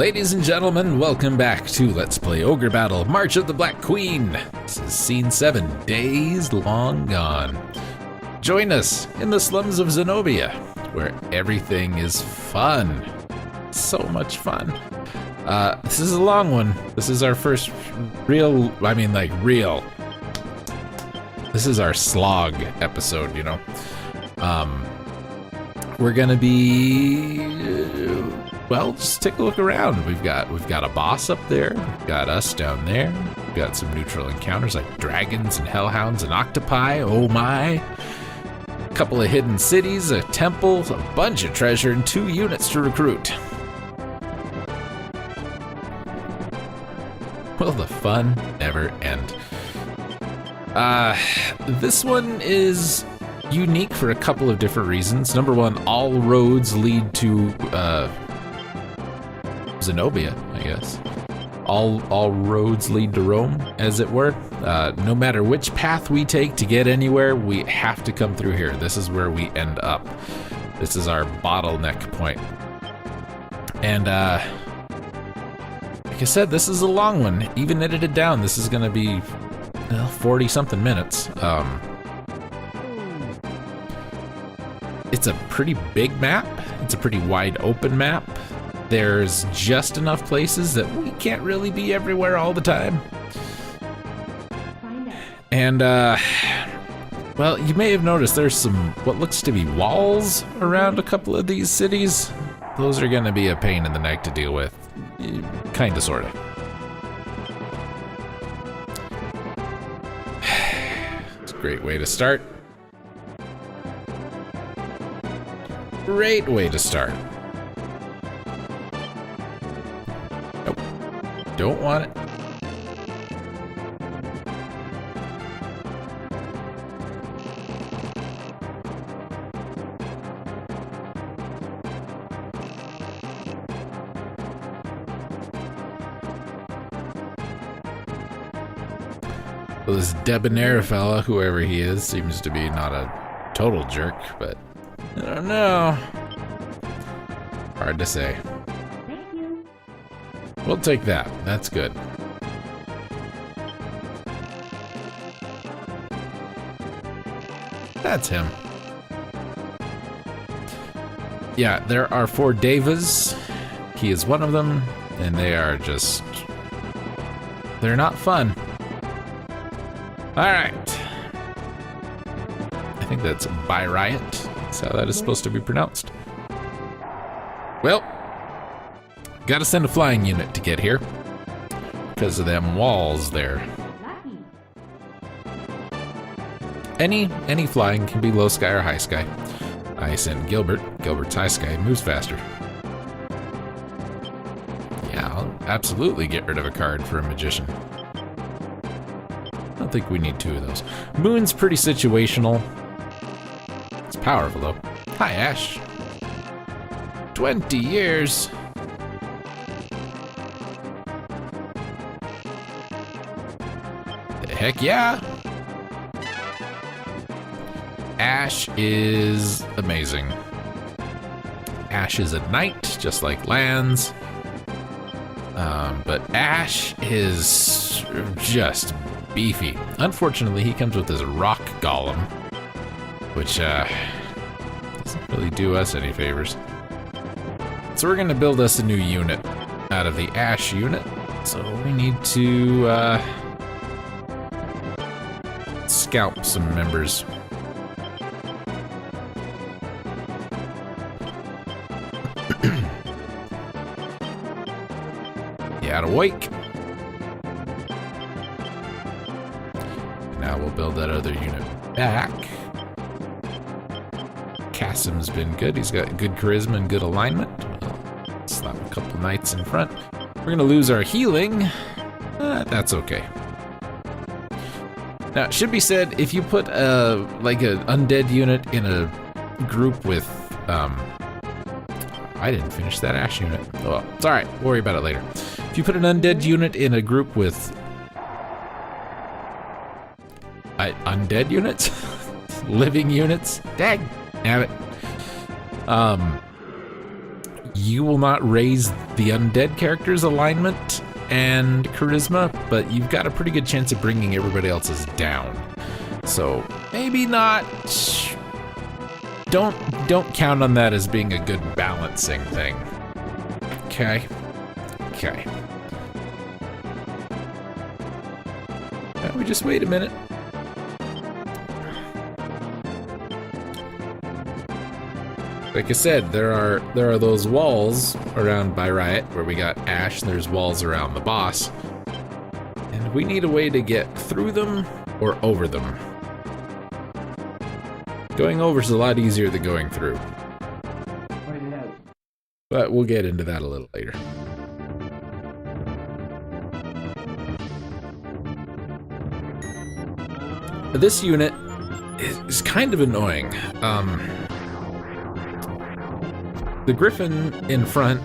Ladies and gentlemen, welcome back to Let's Play Ogre Battle, March of the Black Queen. This is Scene 7, Days Long Gone. Join us in the slums of Zenobia, where everything is fun. So much fun. This is a long one. This is our first real. This is our slog episode, you know. We're gonna be, well, just take a look around. We've got a boss up there. We've got us down there. We've got some neutral encounters like dragons and hellhounds and octopi. Oh my! A couple of hidden cities, a temple, a bunch of treasure, and 2 units to recruit. Will the fun never end? This one is unique for a couple of different reasons. Number one, all roads lead to Zenobia, I guess. All roads lead to Rome, as it were. No matter which path we take to get anywhere, we have to come through here. This is where we end up. This is our bottleneck point. And like I said, this is a long one. Even edited down, this is gonna be 40 something minutes. It's a pretty big map. It's a pretty wide open map. There's just enough places that we can't really be everywhere all the time. And, well, you may have noticed there's some, what looks to be walls around a couple of these cities. Those are gonna be a pain in the neck to deal with. Kinda, sorta. It's a great way to start. Great way to start. Nope. Don't want it. Well, this debonair fella, whoever he is, seems to be not a total jerk, but I don't know. Hard to say. Thank you. We'll take that. That's good. That's him. Yeah, there are 4 Devas. He is one of them, and they are just... they're not fun. Alright. I think that's by riot. That's how that is supposed to be pronounced. Well, gotta send a flying unit to get here because of them walls there. Any flying can be low sky or high sky. I send Gilbert. Gilbert's high sky moves faster. Yeah, I'll absolutely get rid of a card for a magician. I don't think we need 2 of those. Moon's pretty situational. It's powerful though. Hi, Ash. 20 years. Heck yeah. Ash is amazing. Ash is a knight, just like Lance. But Ash is just beefy. Unfortunately, he comes with his rock golem, which doesn't really do us any favors. So we're gonna build us a new unit out of the Ash unit. So we need to scalp some members. Yet awake. Now we'll build that other unit back. Kasim's been good. He's got good charisma and good alignment. We'll slap a couple knights in front. We're gonna lose our healing. That's okay. Now, it should be said, if you put like an undead unit in a group with, I didn't finish that Ash unit. Oh, well, it's all right. We'll worry about it later. If you put an undead unit in a group with undead units, living units, dang, damn it. you will not raise the undead character's alignment and charisma, but you've got a pretty good chance of bringing everybody else's down. So maybe not. Don't count on that as being a good balancing thing. Okay. Okay. We just wait a minute. Like I said, there are those walls around by Riot where we got Ash, and there's walls around the boss. And we need a way to get through them or over them. Going over is a lot easier than going through. But we'll get into that a little later. This unit is kind of annoying. The Griffin in front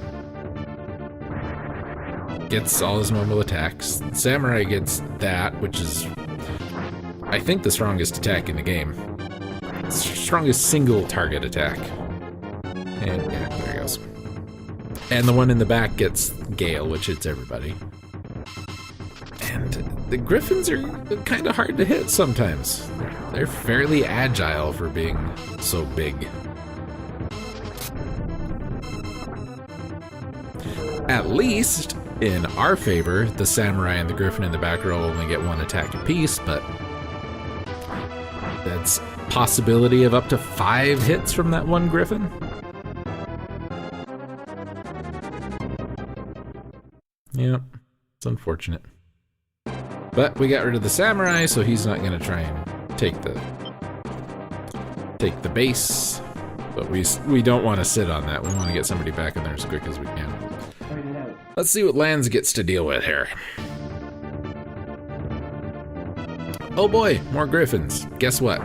gets all his normal attacks. The Samurai gets that, which is, I think, the strongest attack in the game. Strongest single target attack. And yeah, there he goes. And the one in the back gets Gale, which hits everybody. And the Griffins are kind of hard to hit sometimes. They're fairly agile for being so big. At least, in our favor, the Samurai and the Griffin in the back row only get one attack apiece, but that's possibility of up to 5 hits from that one Griffin. Yep, it's unfortunate. But we got rid of the Samurai, so he's not going to try and take the base. But we don't want to sit on that. We want to get somebody back in there as quick as we can. Let's see what Lands gets to deal with here. Oh boy, more Griffins. Guess what?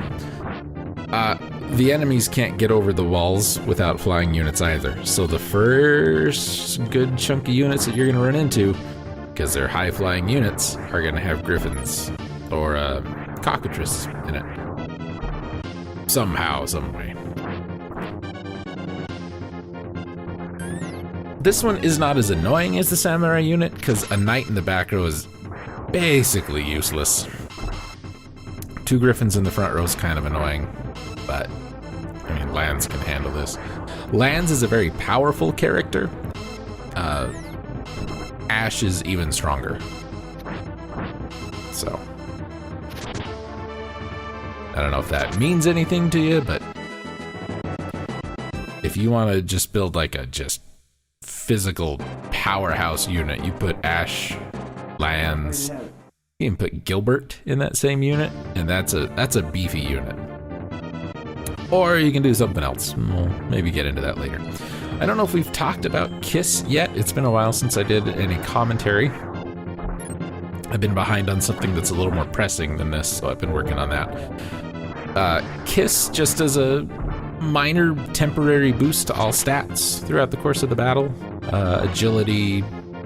The enemies can't get over the walls without flying units either. So the first good chunky units that you're going to run into, because they're high-flying units, are going to have Griffins or cockatrice in it. Somehow, some way. This one is not as annoying as the Samurai unit, because a knight in the back row is basically useless. 2 Griffins in the front row is kind of annoying, but I mean, Lands can handle this. Lands is a very powerful character. Ash is even stronger. So, I don't know if that means anything to you, but if you want to just build like a just physical powerhouse unit, you put Ash, Lands. You can put Gilbert in that same unit, and that's a beefy unit. Or you can do something else. We'll maybe get into that later. I don't know if we've talked about Kiss yet. It's been a while since I did any commentary. I've been behind on something that's a little more pressing than this, so I've been working on that. Kiss just as a minor temporary boost to all stats throughout the course of the battle. Agility,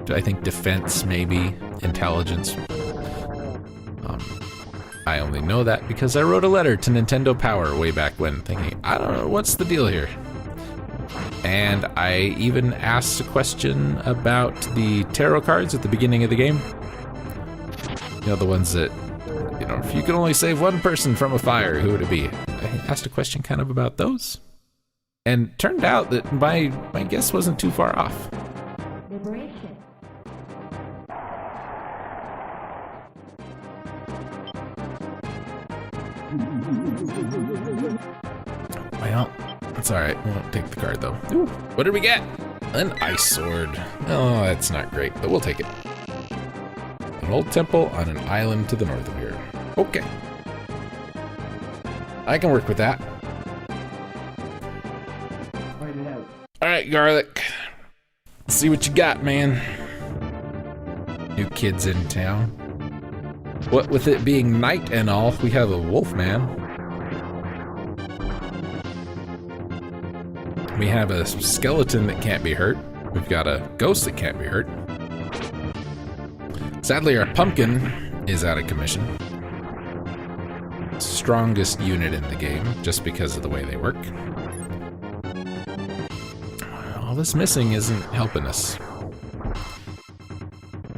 I think defense, maybe, intelligence. I only know that because I wrote a letter to Nintendo Power way back when, thinking, I don't know, what's the deal here? And I even asked a question about the tarot cards at the beginning of the game. You know, the ones that, you know, if you could only save one person from a fire, who would it be? I asked a question kind of about those. And turned out that my guess wasn't too far off. Liberation. Well, that's alright. We won't take the card, though. Ooh, what did we get? An ice sword. Oh, that's not great, but we'll take it. An old temple on an island to the north of here. Okay. I can work with that. Alright, Garlic. Let's see what you got, man. New kids in town. What with it being night and all, we have a wolf man. We have a skeleton that can't be hurt. We've got a ghost that can't be hurt. Sadly, our pumpkin is out of commission. Strongest unit in the game, just because of the way they work. this missing isn't helping us.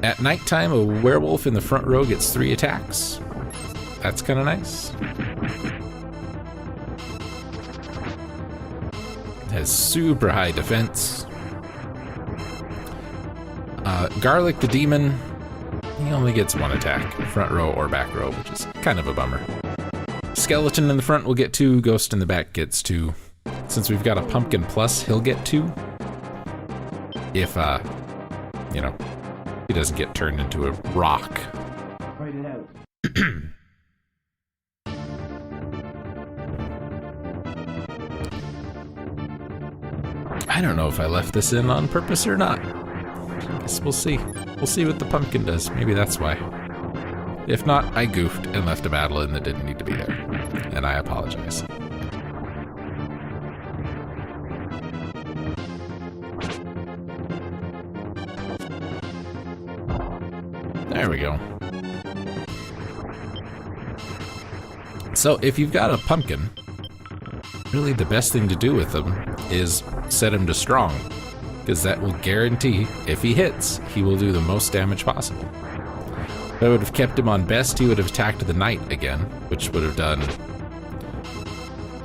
At nighttime, a werewolf in the front row gets 3 attacks. That's kind of nice. It has super high defense. Garlic the demon, he only gets 1 attack, front row or back row, which is kind of a bummer. Skeleton in the front will get 2, ghost in the back gets 2. Since we've got a pumpkin plus, he'll get 2. If, you know, he doesn't get turned into a rock. Write it out. I don't know if I left this in on purpose or not. I guess we'll see. We'll see what the pumpkin does. Maybe that's why. If not, I goofed and left a battle in that didn't need to be there. And I apologize. There we go. So if you've got a pumpkin, really the best thing to do with them is set him to strong, because that will guarantee if he hits, he will do the most damage possible. If I would have kept him on best, he would have attacked the knight again, which would have done,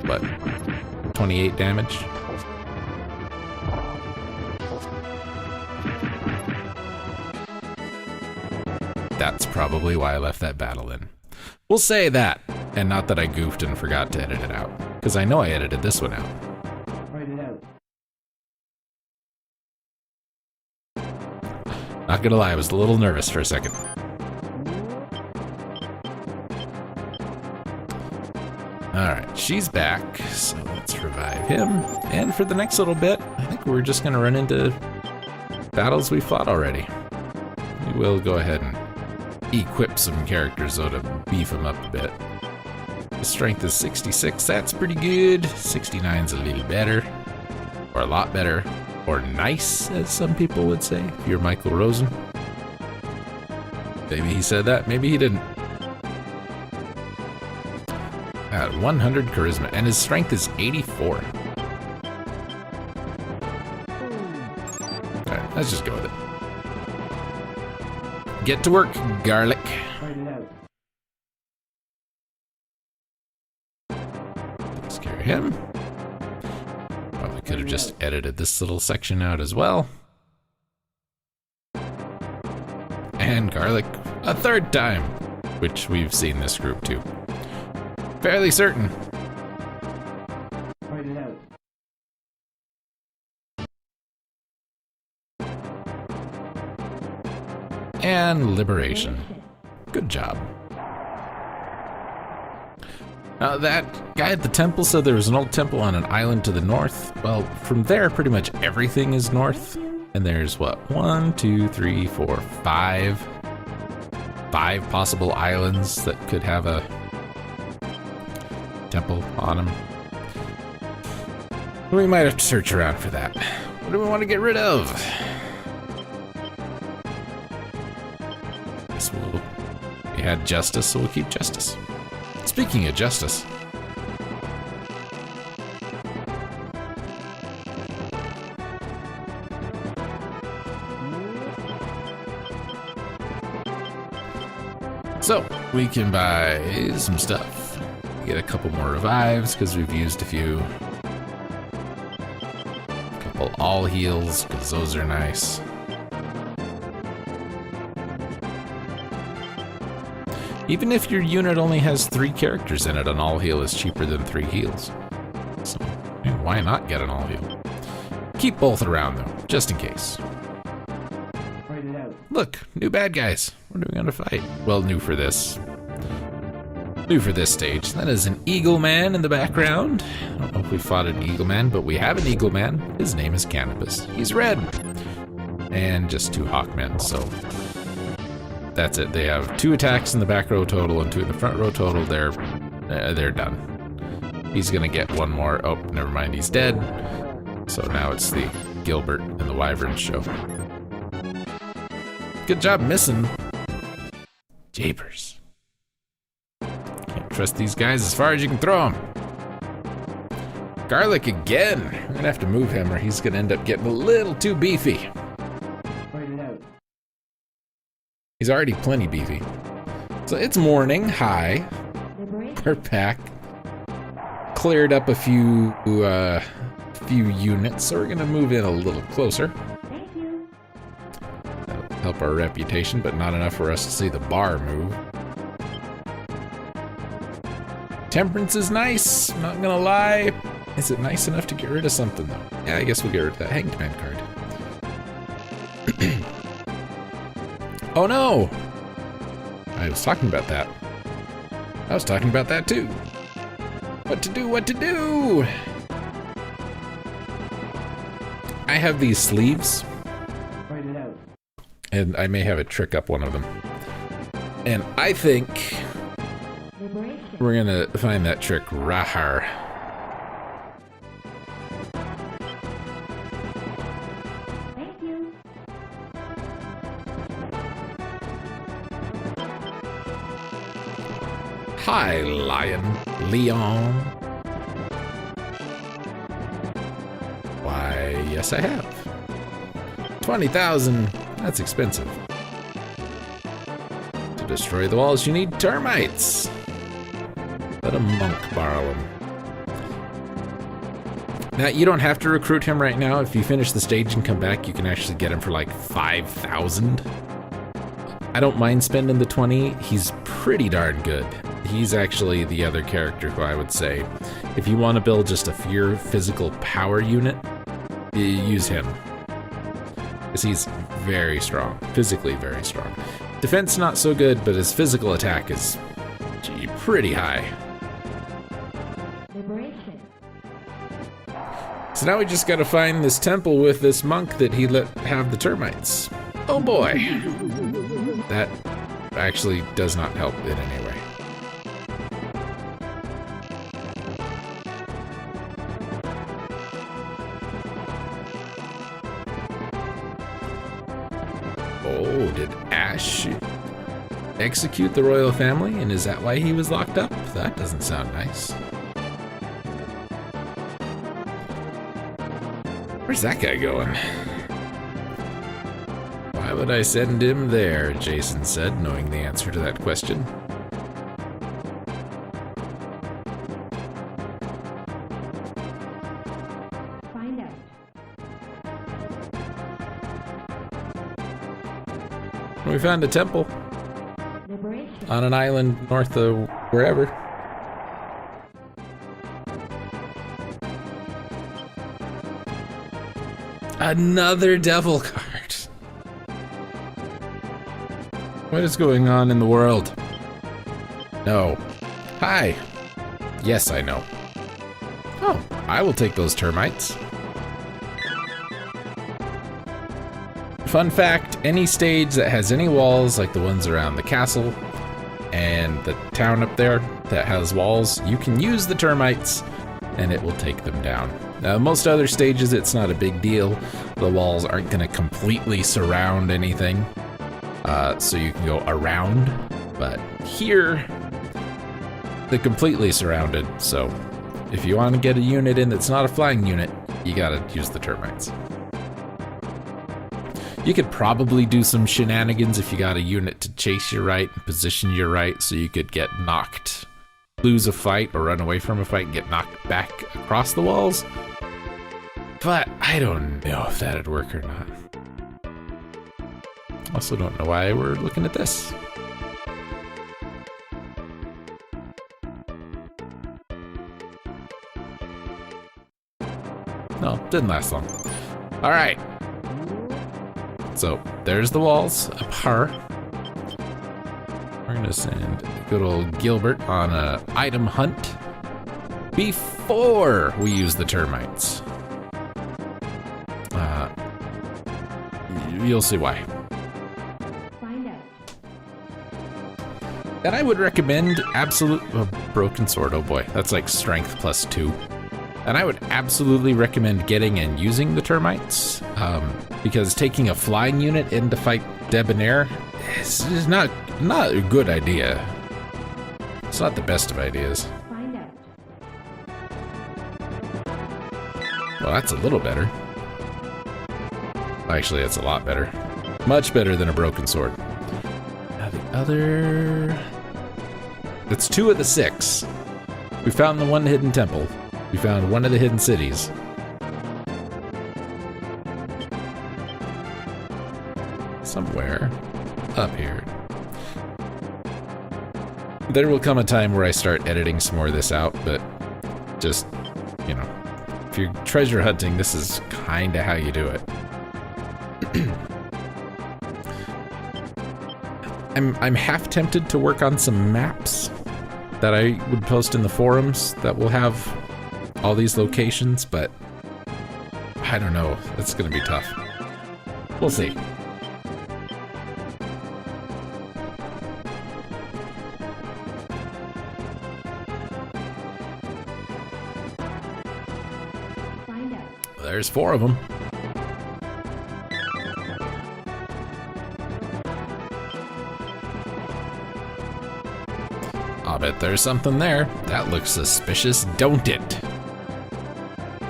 what, 28 damage? That's probably why I left that battle in. We'll say that, and not that I goofed and forgot to edit it out, because I know I edited this one out. Write it out. Not gonna lie, I was a little nervous for a second. Alright, she's back, so let's revive him. And for the next little bit, I think we're just gonna run into battles we fought already. We will go ahead and equip some characters though to beef them up a bit. His strength is 66, that's pretty good. 69's a little better, or a lot better, or nice, as some people would say, if you're Michael Rosen. Maybe he said that, maybe he didn't. At 100 charisma, and his strength is 84. Alright, let's just go with it. Get to work, Garlic. Write it out. Let's carry him. Probably could have just edited this little section out as well. And Garlic a 3rd time, which we've seen this group too. Fairly certain. Write it out. And Liberation. Good job. That guy at the temple said there was an old temple on an island to the north. Well, from there, pretty much everything is north. And there's what, 1, 2, 3, 4, 5 possible islands that could have a temple on them. We might have to search around for that. What do we want to get rid of? Guess we had justice, so we'll keep justice. Speaking of justice, so we can buy some stuff. Get a couple more revives because we've used a few. A couple all heals because those are nice. Even if your unit only has 3 characters in it, an all heal is cheaper than 3 heals. So, why not get an all heal? Keep both around though, just in case. Write it out. Look, new bad guys. What are we gonna fight? Well, new for this. New for this stage. That is an Eagle Man in the background. I don't know if we fought an Eagle Man, but we have an Eagle Man. His name is Cannabis. He's red. And just 2 Hawkmen, so that's it. They have 2 attacks in the back row total and 2 in the front row total. They're done. He's gonna get 1 more. Oh, never mind, he's dead. So now it's the Gilbert and the Wyvern show. Good job missing. Japers. Can't trust these guys as far as you can throw them. Garlic again. I'm gonna have to move him or he's gonna end up getting a little too beefy. Fight it out. He's already plenty beefy. So it's morning. Hi. Our pack cleared up a few units, so we're gonna move in a little closer. Thank you. That'll help our reputation, but not enough for us to see the bar move. Temperance is nice, not gonna lie. Is it nice enough to get rid of something though? Yeah, I guess we'll get rid of that Hanged Man card. Oh no! I was talking about that. I was talking about that too. What to do, what to do? I have these sleeves. Fight it out. And I may have a trick up one of them. And I think we're gonna find that trick rahar. Thank you. Hi, Leon. Why, yes I have. 20,000, that's expensive. To destroy the walls, you need termites. Let a monk borrow them. Now, you don't have to recruit him right now. If you finish the stage and come back, you can actually get him for like 5,000. I don't mind spending the 20. He's pretty darn good. He's actually the other character who I would say, if you want to build just a pure physical power unit, you use him. Because he's very strong, physically very strong. Defense not so good, but his physical attack is pretty high. Liberation. So now we just gotta find this temple with this monk that he let have the termites. Oh boy. That actually does not help in any way. Oh, did Ash execute the royal family? And is that why he was locked up? That doesn't sound nice. Where's that guy going? Why would I send him there? Jason said, knowing the answer to that question. Find out. We found a temple Liberation. on an island north of wherever. Another devil card. What is going on in the world? No. Hi. Yes, I know. Oh, I will take those termites. Fun fact, any stage that has any walls, like the ones around the castle and the town up there that has walls, you can use the termites and it will take them down. Now, most other stages, it's not a big deal. The walls aren't gonna completely surround anything, so you can go around. But here, they're completely surrounded, so if you want to get a unit in that's not a flying unit, you gotta use the termites. You could probably do some shenanigans if you got a unit to chase you right and position you right, so you could get knocked, lose a fight or run away from a fight and get knocked back across the walls. But I don't know if that'd work or not. Also don't know why we're looking at this. No, didn't last long. All right. So there's the walls up high. We're gonna send good old Gilbert on a item hunt before we use the termites. You'll see why. Find out. And I would recommend broken sword. Oh boy, that's like strength +2. And I would absolutely recommend getting and using the termites, because taking a flying unit in to fight Debonair is not a good idea. It's not the best of ideas. Find out. Well, that's a little better. Actually, it's a lot better. Much better than a broken sword. Now the other... That's 2 of the 6. We found the one hidden temple. We found one of the hidden cities. Somewhere up here. There will come a time where I start editing some more of this out, but just, you know, if you're treasure hunting, this is kind of how you do it. I'm half tempted to work on some maps that I would post in the forums that will have all these locations, but I don't know. It's going to be tough. We'll see. Find out. There's 4 of them. I'll bet there's something there. That looks suspicious, don't it?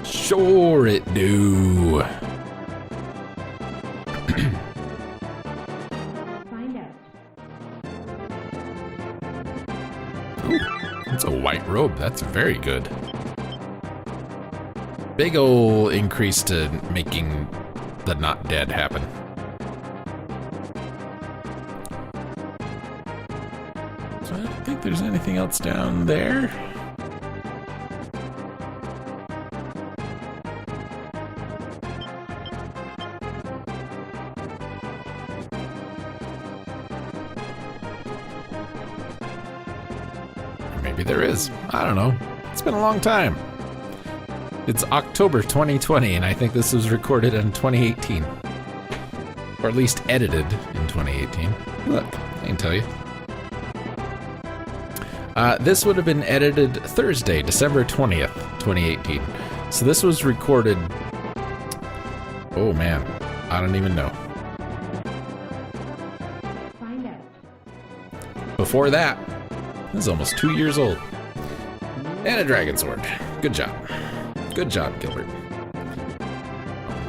Sure it do. Find out. Ooh, that's a white robe. That's very good. Big ol' increase to making the not dead happen. So I don't think there's anything else down there. Maybe there is. I don't know. It's been a long time. It's October 2020, and I think this was recorded in 2018. Or at least edited in 2018. Look, I can tell you. This would have been edited Thursday, December 20th, 2018. So this was recorded... Oh man, I don't even know. Find out. Before that, this is almost 2 years old. And a dragon sword. Good job. Good job, Gilbert.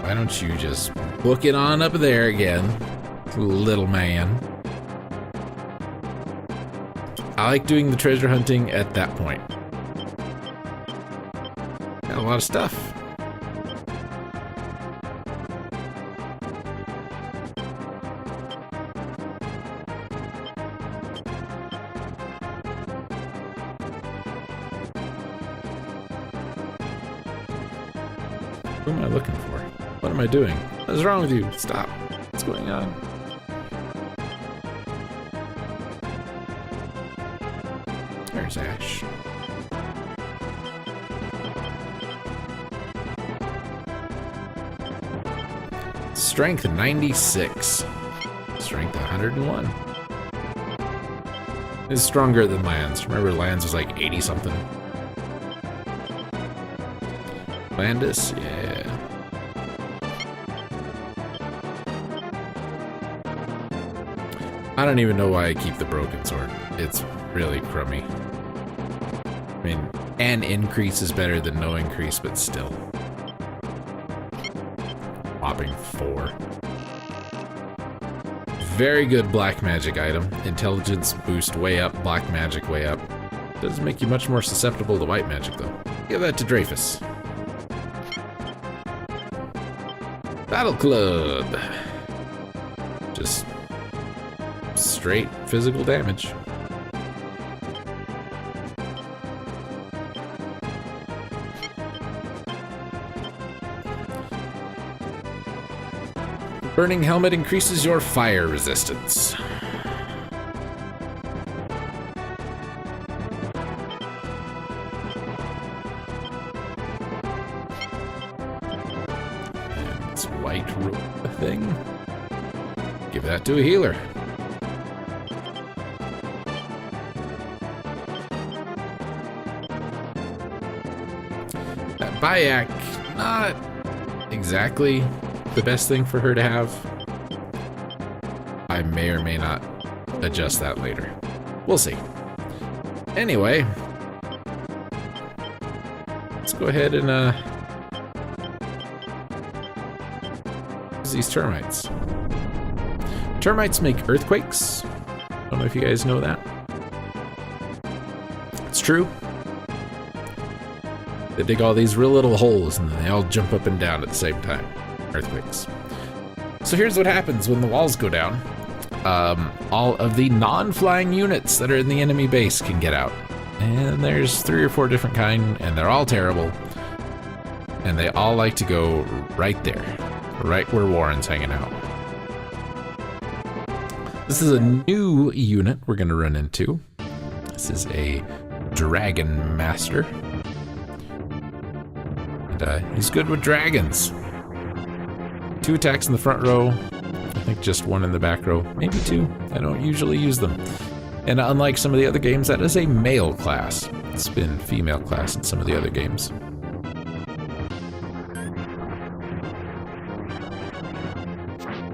Why don't you just book it on up there again, little man? I like doing the treasure hunting at that point. Got a lot of stuff. Who am I looking for? What am I doing? What is wrong with you? Stop. What's going on? There's Ash. Strength 96. Strength 101. It's stronger than Lance. Remember, Lance was like 80 something. Landis, yeah. I don't even know why I keep the broken sword. It's really crummy. I mean, an increase is better than no increase, but still. Whopping 4. Very good black magic item. Intelligence boost way up, black magic way up. Does make you much more susceptible to white magic, though. Give that to Dreyfus. Battle Club. Just straight physical damage. Burning helmet increases your fire resistance. And it's white robe thing. Give that to a healer. That Bayak, not exactly the best thing for her to have. I may or may not adjust that later. We'll see. Anyway, let's go ahead and Use these termites. Termites make earthquakes. Don't know if you guys know that. It's true. They dig all these real little holes and then they all jump up and down at the same time. Earthquakes. So here's what happens when the walls go down. All of the non-flying units that are in the enemy base can get out. And there's 3 or 4 different kind, and they're all terrible. And they all like to go right there. Right where Warren's hanging out. This is a new unit we're going to run into. This is a Dragon Master. And he's good with dragons. 2 attacks in the front row. I think just 1 in the back row. Maybe 2. I don't usually use them. And unlike some of the other games, that is a male class. It's been female class in some of the other games.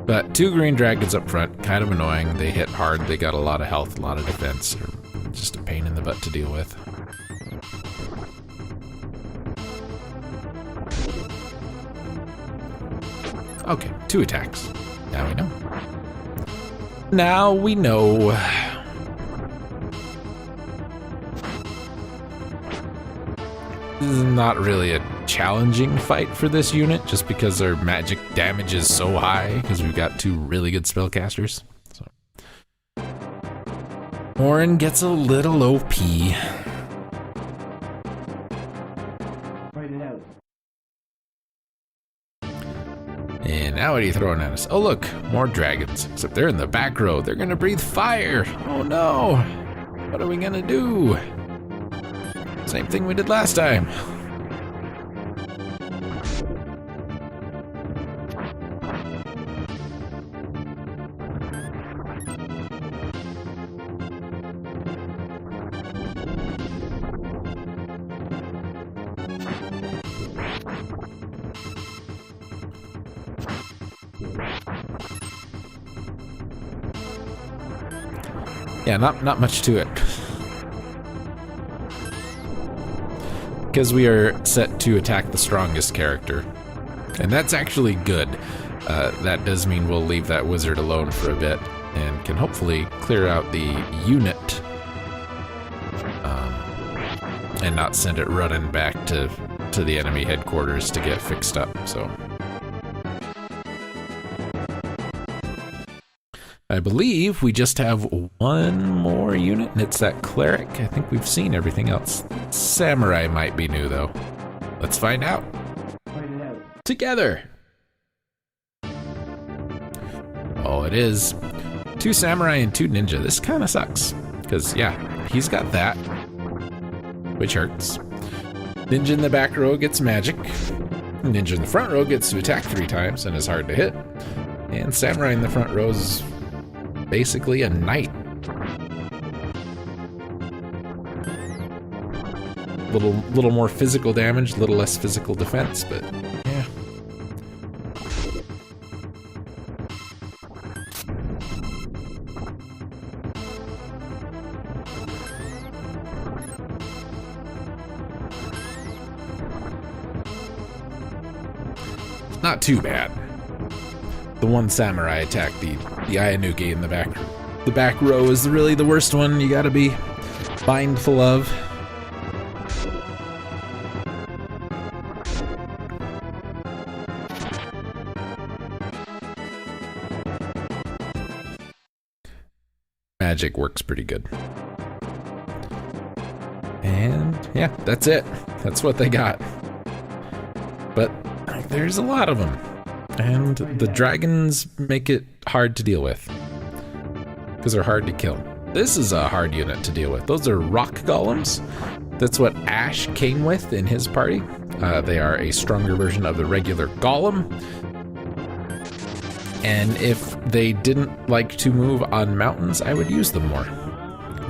But 2 green dragons up front, kind of annoying. They hit hard, they got a lot of health, a lot of defense. They're just a pain in the butt to deal with. Okay, 2 attacks. Now we know. Now we know. This is not really a challenging fight for this unit, just because their magic damage is so high, because we've got 2 really good spellcasters. So. Warren gets a little OP. Fight it out. And now what are you throwing at us? Oh look, more dragons. Except they're in the back row. They're gonna breathe fire. Oh no. What are we gonna do? Same thing we did last time. Yeah, not much to it. Because we are set to attack the strongest character. And that's actually good. That does mean we'll leave that wizard alone for a bit and can hopefully clear out the unit and not send it running back to the enemy headquarters to get fixed up. So I believe we just have 1 more unit, and it's that cleric. I think we've seen everything else. Samurai might be new, though. Let's find out. Fight it out. Together. Oh, it is. 2 samurai and 2 ninja. This kind of sucks. Because, yeah, he's got that, which hurts. Ninja in the back row gets magic. Ninja in the front row gets to attack 3 times and is hard to hit. And samurai in the front row is basically a knight. Little more physical damage, little less physical defense, but yeah. Not too bad. The 1 samurai attacked the Ayanuki in the back. The back row is really the worst one you gotta be mindful of. Magic works pretty good. And yeah, that's it. That's what they got. But there's a lot of them. And the dragons make it hard to deal with. Because they're hard to kill. This is a hard unit to deal with. Those are rock golems. That's what Ash came with in his party. They are a stronger version of the regular golem. And if they didn't like to move on mountains, I would use them more.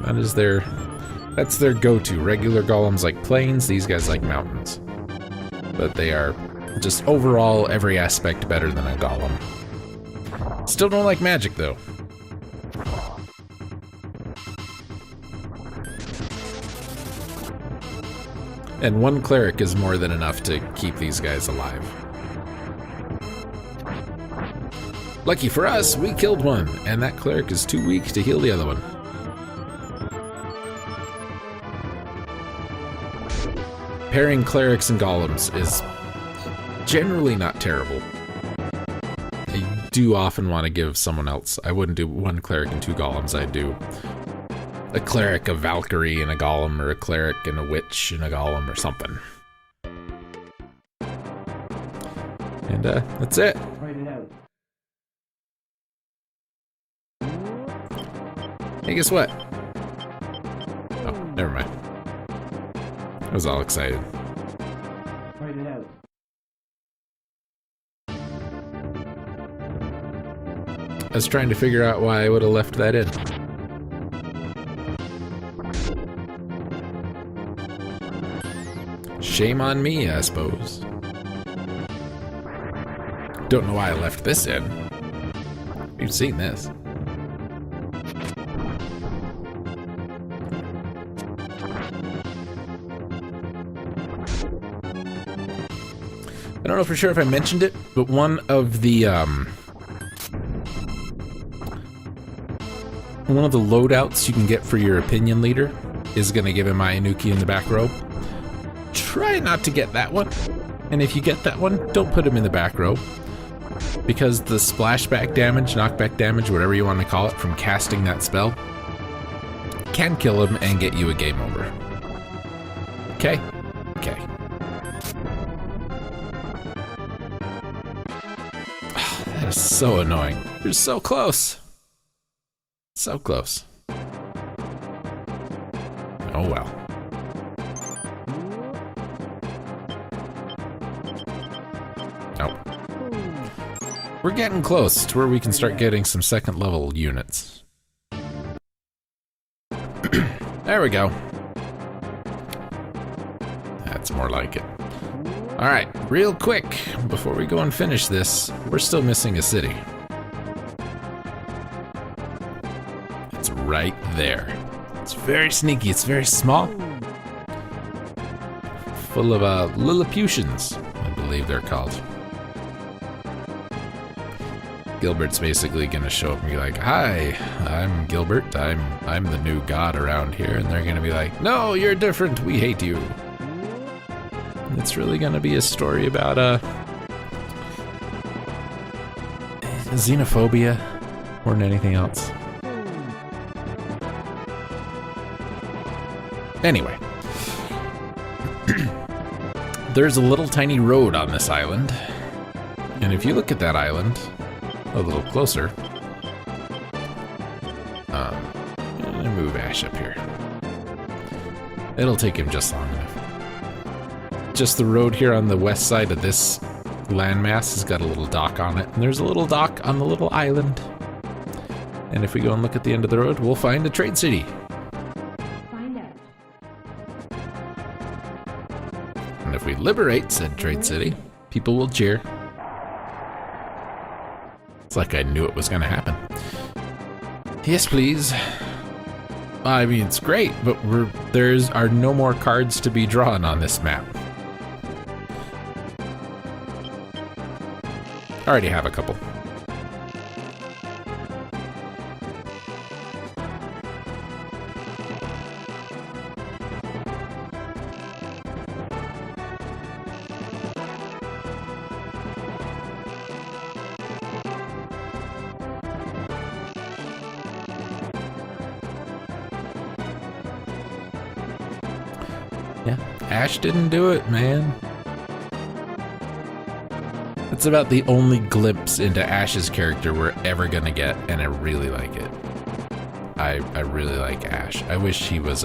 That's their go-to. Regular golems like plains, these guys like mountains. But they are just overall every aspect better than a golem. Still don't like magic though. And 1 cleric is more than enough to keep these guys alive. Lucky for us, we killed one, and that cleric is too weak to heal the other one. Pairing clerics and golems is generally not terrible. I do often want to give someone else. I wouldn't do one cleric and two golems. I'd do a cleric, a Valkyrie, and a golem, or a cleric and a witch and a golem, or something. And that's it. Fight it out. Hey, guess what? Oh, never mind. I was all excited. Fight it out. I was trying to figure out why I would have left that in. Shame on me, I suppose. Don't know why I left this in. You've seen this. I don't know for sure if I mentioned it, but one of the loadouts you can get for your opinion leader is going to give him Ayanuki in the back row. Try not to get that one, and if you get that one, don't put him in the back row, because the splashback damage, knockback damage, whatever you want to call it, from casting that spell can kill him and get you a game over. Okay? Okay. That is so annoying. You're so close. So close. Oh well. Oh. We're getting close to where we can start getting some second level units. There we go. That's more like it. Alright, real quick, before we go and finish this, we're still missing a city. It's right there. It's very sneaky, it's very small. Full of Lilliputians, I believe they're called. Gilbert's basically gonna show up and be like, "Hi, I'm Gilbert. I'm the new god around here," and they're gonna be like, "No, you're different. We hate you." And it's really gonna be a story about xenophobia more than anything else. Anyway, there's a little tiny road on this island, and if you look at that island a little closer, I'm gonna move Ash up here. It'll take him just long enough. Just the road here on the west side of this landmass has got a little dock on it, and there's a little dock on the little island. And if we go and look at the end of the road, we'll find a trade city. Find out. And if we liberate said trade city, people will cheer. It's like I knew it was gonna happen. Yes, please. I mean, it's great, but there's are no more cards to be drawn on this map. I already have a couple. Yeah, Ash didn't do it, man. It's about the only glimpse into Ash's character we're ever gonna get, and I really like it. I really like Ash. I wish he was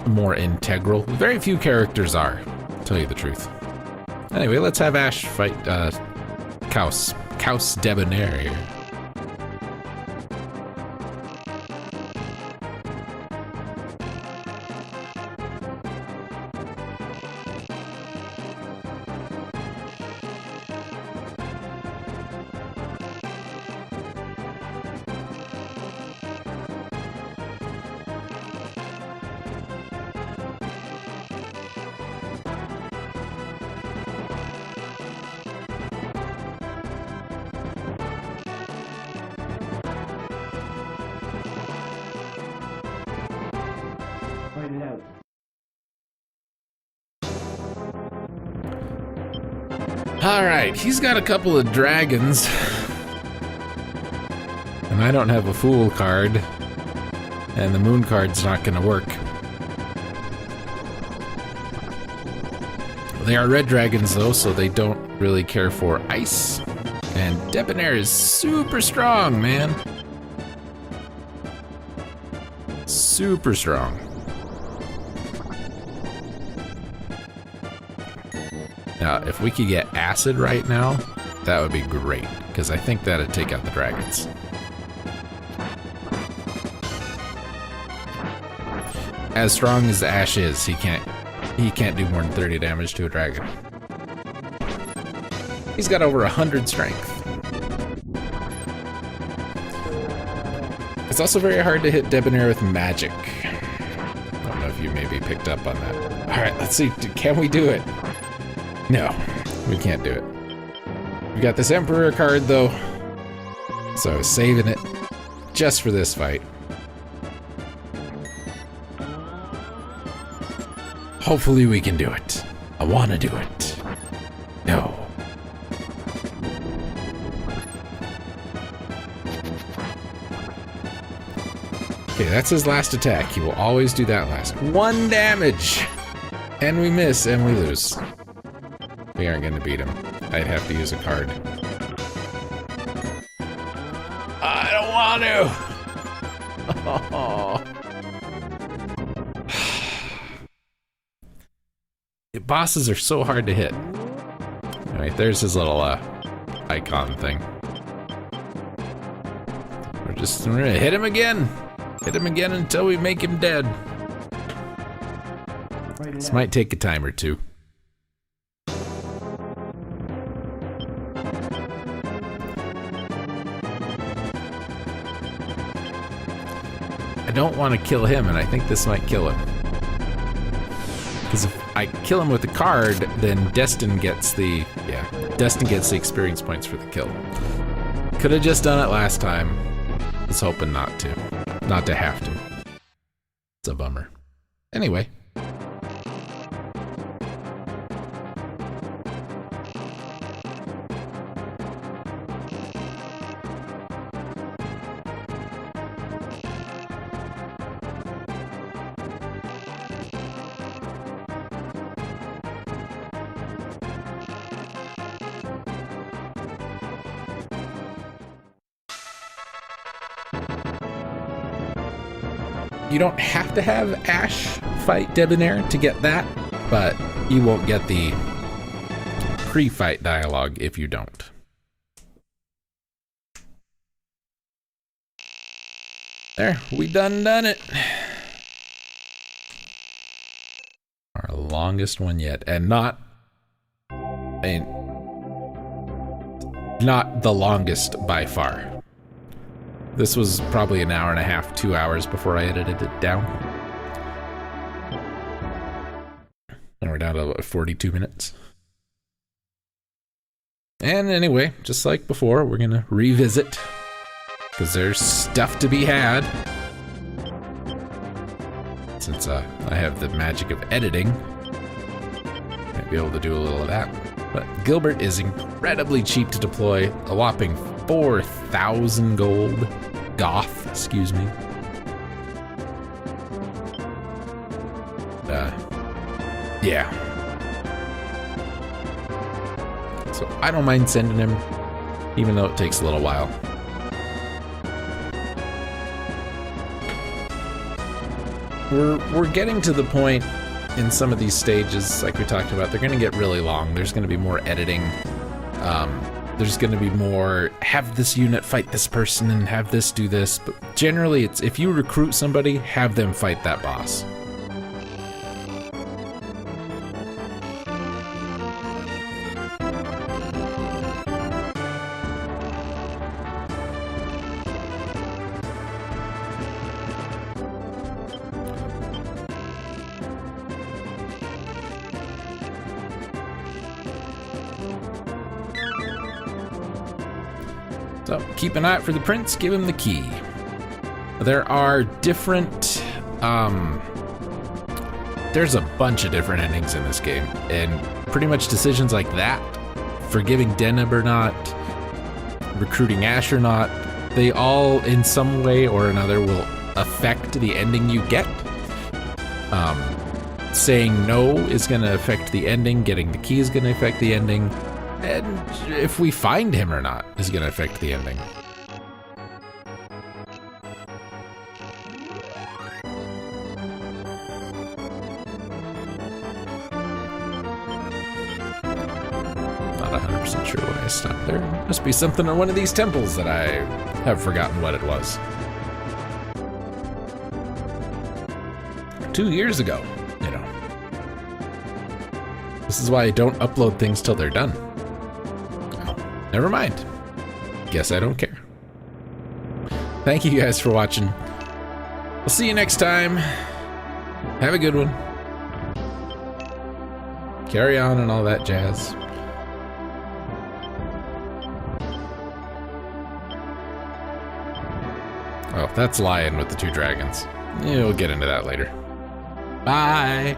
more integral. Very few characters are, to tell you the truth. Anyway, let's have Ash fight Kaus Debonair here. Alright, he's got a couple of dragons. And I don't have a fool card. And the moon card's not gonna work. They are red dragons though, so they don't really care for ice. And Debonair is super strong, man. Super strong. Now, if we could get acid right now, that would be great, because I think that'd take out the dragons. As strong as Ash is, he can't do more than 30 damage to a dragon. He's got over 100 strength. It's also very hard to hit Debonair with magic. I don't know if you maybe picked up on that. Alright, let's see. Can we do it? No, we can't do it. We got this Emperor card though, so I was saving it just for this fight. Hopefully we can do it. I want to do it. No. Okay, that's his last attack. He will always do that last. 1 damage! And we miss and we lose. We aren't gonna beat him. I'd have to use a card. I don't want to! Oh. Bosses are so hard to hit. Alright, there's his little icon thing. We're gonna hit him again! Hit him again until we make him dead. This might take a time or two. I don't want to kill him, and I think this might kill him. Because if I kill him with a card, then Destin gets the experience points for the kill. Could have just done it last time. Was hoping not to have to. It's a bummer. Anyway. You don't have to have Ash fight Debonair to get that, but you won't get the pre-fight dialogue if you don't. There, we done it. Our longest one yet, and not the longest by far. This was probably an hour and a half, 2 hours before I edited it down. And we're down to 42 minutes. And anyway, just like before, we're gonna revisit, because there's stuff to be had. Since I have the magic of editing, might be able to do a little of that. But Gilbert is incredibly cheap to deploy, a whopping 4,000 gold. Goth, excuse me. Yeah. So I don't mind sending him, even though it takes a little while. We're getting to the point in some of these stages, like we talked about, they're gonna get really long. There's gonna be more editing. There's gonna be more, have this unit fight this person and have this do this, but generally it's, if you recruit somebody, have them fight that boss. So keep an eye out for the prince, give him the key. There are different, there's a bunch of different endings in this game, and pretty much decisions like that forgiving Deneb or not, recruiting Ash or not, they all in some way or another will affect the ending you get. Saying no is going to affect the ending, getting the key is going to affect the ending, and if we find him or not is going to affect the ending. Not 100% sure why I stopped there. Must be something on one of these temples that I have forgotten what it was. 2 years ago, you know. This is why I don't upload things till they're done. Oh, never mind. Guess I don't care. Thank you guys for watching. I'll see you next time. Have a good one. Carry on and all that jazz. Oh, that's Lion with the 2 dragons. Yeah, we'll get into that later. Bye.